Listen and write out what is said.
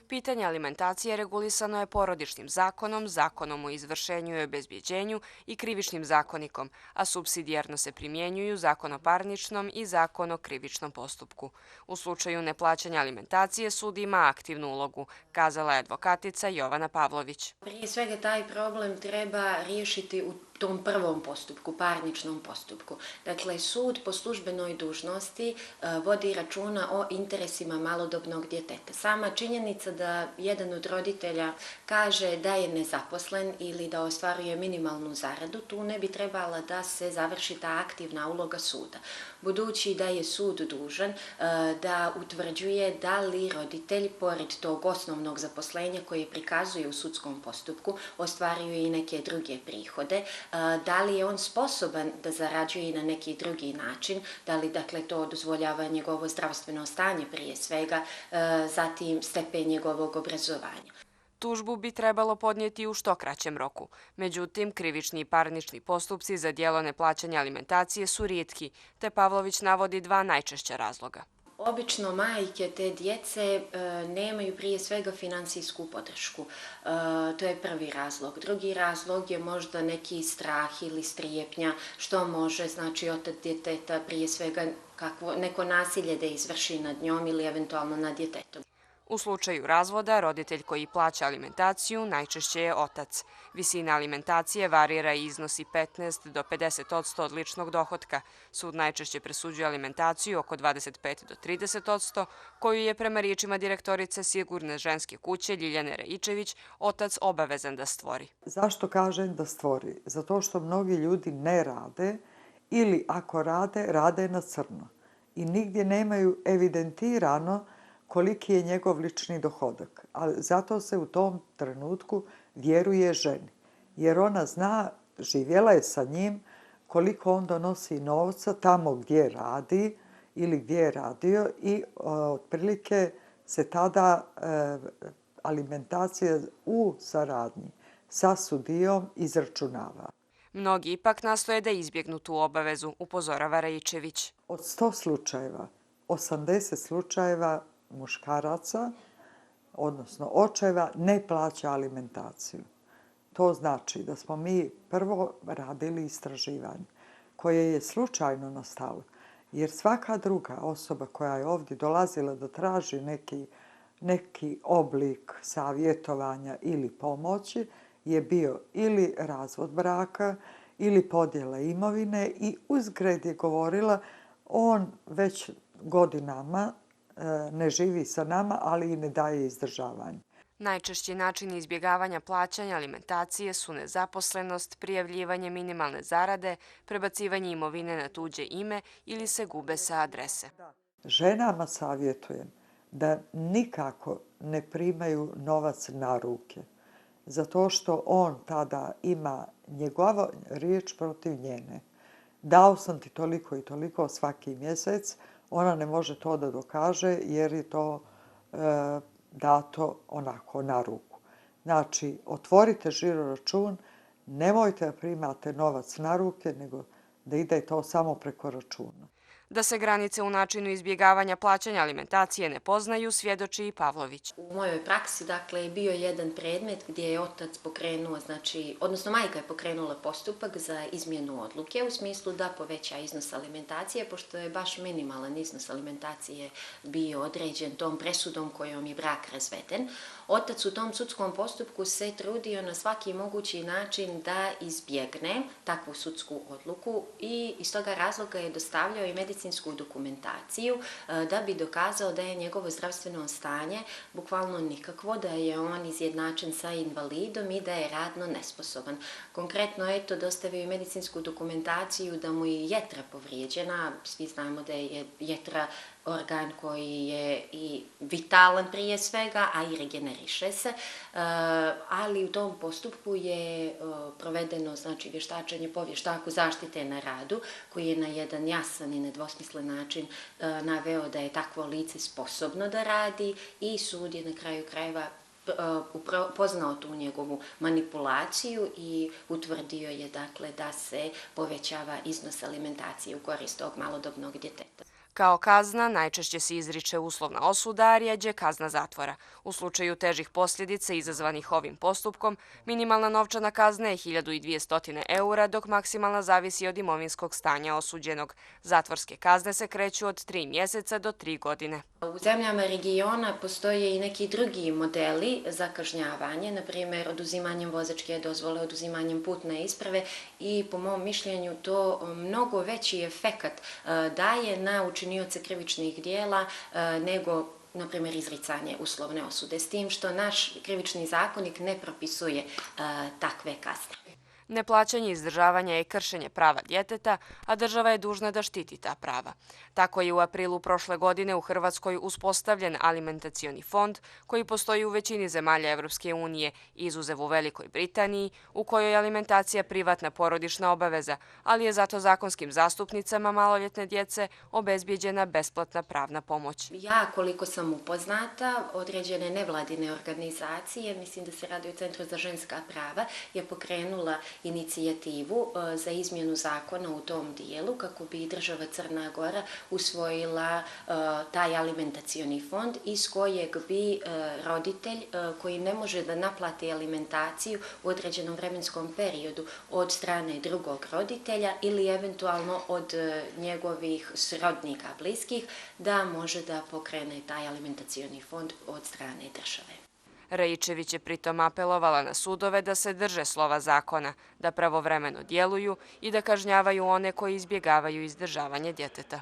Pitanje alimentacije regulisano je Porodičnim zakonom, Zakonom o izvršenju i obezbjeđenju i Krivičnim zakonikom, a supsidijarno se primjenjuju Zakon o parničnom i Zakon o krivičnom postupku. U slučaju neplaćanja alimentacije sud ima aktivnu ulogu, kazala je advokatica Jovana Pavlović. Prije svega taj problem treba riješiti u tom prvom postupku, parničnom postupku. Dakle, sud po službenoj dužnosti vodi računa o interesima malodobnog djeteta. Sama činjenica da jedan od roditelja kaže da je nezaposlen ili da ostvaruje minimalnu zaradu, tu ne bi trebala da se završi ta aktivna uloga suda. Budući da je sud dužan da utvrđuje da li roditelj, pored tog osnovnog zaposlenja koje prikazuje u sudskom postupku, ostvaruje i neke druge prihode, da li je on sposoban da zarađuje i na neki drugi način, da li dakle to dozvoljava njegovo zdravstveno stanje prije svega, zatim stepen njegovog obrazovanja. Tužbu bi trebalo podnijeti u što kraćem roku. Međutim, krivični i parnični postupci za djelo neplaćanja alimentacije su rijetki, te Pavlović navodi dva najčešća razloga. Obično majke te djece nemaju prije svega finansijsku podršku. To je prvi razlog. Drugi razlog je možda neki strah ili strijepnja što može, znači, otac djeteta prije svega neko nasilje da izvrši nad njom ili eventualno nad djetetom. U slučaju razvoda, roditelj koji plaća alimentaciju najčešće je otac. Visina alimentacije varira i iznosi 15 do 50% od ličnog dohotka. Sud najčešće presuđuje alimentaciju oko 25 do 30%, koju je prema riječima direktorice Sigurne ženske kuće Ljiljane Raičević otac obavezan da stvori. Zašto kažem da stvori? Zato što mnogi ljudi ne rade ili ako rade, rade na crno i nigdje nemaju evidentirano koliki je njegov lični dohodak. Ali zato se u tom trenutku vjeruje ženi. Jer ona zna, živjela je sa njim, koliko on donosi novca tamo gdje radi ili gdje je radio i otprilike se tada alimentacija u saradnji sa sudijom izračunava. Mnogi ipak nastoje da izbjegnu tu obavezu, upozorava Raičević. Od 100 slučajeva, 80 slučajeva muškaraca, odnosno očeva, ne plaća alimentaciju. To znači da smo mi prvo radili istraživanje koje je slučajno nastalo, jer svaka druga osoba koja je ovdje dolazila da traži neki oblik savjetovanja ili pomoći je bio ili razvod braka ili podjela imovine i uzgred je govorila on već godinama ne živi sa nama, ali i ne daje izdržavanje. Najčešći načini izbjegavanja plaćanja alimentacije su nezaposlenost, prijavljivanje minimalne zarade, prebacivanje imovine na tuđe ime ili se gube sa adrese. Ženama savjetujem da nikako ne primaju novac na ruke, zato što on tada ima njegova riječ protiv njene. Dao sam ti toliko i toliko svaki mjesec, ona ne može to da dokaže jer je to dato onako na ruku. Znači, otvorite žiroračun, nemojte da primate novac na ruke, nego da ide to samo preko računa. Da se granice u načinu izbjegavanja plaćanja alimentacije ne poznaju, svjedoči i Pavlović. U mojoj praksi, dakle, je bio jedan predmet gdje je otac pokrenuo, odnosno majka je pokrenula postupak za izmjenu odluke u smislu da poveća iznos alimentacije, pošto je baš minimalan iznos alimentacije bio određen tom presudom kojom je brak razveden. Otac u tom sudskom postupku se trudio na svaki mogući način da izbjegne takvu sudsku odluku i iz toga razloga je dostavljao i medicinsku dokumentaciju da bi dokazao da je njegovo zdravstveno stanje bukvalno nikakvo, da je on izjednačen sa invalidom i da je radno nesposoban. Konkretno, dostavio je medicinsku dokumentaciju da mu je jetra povrijeđena. Svi znamo da je jetra organ koji je i vitalan prije svega, a i regeneriše se, ali u tom postupku je provedeno vještačenje po vještaku zaštite na radu, koji je na jedan jasan i nedvosmislen način naveo da je takvo lice sposobno da radi i sud je na kraju krajeva poznao tu njegovu manipulaciju i utvrdio je dakle da se povećava iznos alimentacije u korist tog malodobnog djeteta. Kao kazna najčešće se izriče uslovna osuda, a rjeđe kazna zatvora. U slučaju težih posljedica izazvanih ovim postupkom, minimalna novčana kazna je 1200 eura, dok maksimalna zavisi od imovinskog stanja osuđenog. Zatvorske kazne se kreću od 3 mjeseca do 3 godine. U zemljama regiona postoje i neki drugi modeli za kažnjavanje, na primjer oduzimanjem vozačke dozvole, oduzimanjem putne isprave i po mom mišljenju to mnogo veći efekat daje na učinioce krivičnih dijela nego na primjer izricanje uslovne osude, s tim što naš krivični zakonik ne propisuje takve kazne. Neplaćanje izdržavanja je kršenje prava djeteta, a država je dužna da štiti ta prava. Tako je u aprilu prošle godine u Hrvatskoj uspostavljen alimentacioni fond koji postoji u većini zemalja Evropske unije, izuzev u Velikoj Britaniji, u kojoj je alimentacija privatna porodična obaveza, ali je zato zakonskim zastupnicama maloljetne djece obezbijeđena besplatna pravna pomoć. Ja, koliko sam upoznata, određene nevladine organizacije, mislim da se radi o Centru za ženska prava, je pokrenula inicijativu za izmjenu zakona u tom dijelu kako bi država Crna Gora usvojila taj alimentacioni fond iz kojeg bi roditelj koji ne može da naplati alimentaciju u određenom vremenskom periodu od strane drugog roditelja ili eventualno od njegovih srodnika bliskih, da može da pokrene taj alimentacioni fond od strane države. Rajičević je pritom apelovala na sudove da se drže slova zakona, da pravovremeno djeluju i da kažnjavaju one koji izbjegavaju izdržavanje djeteta.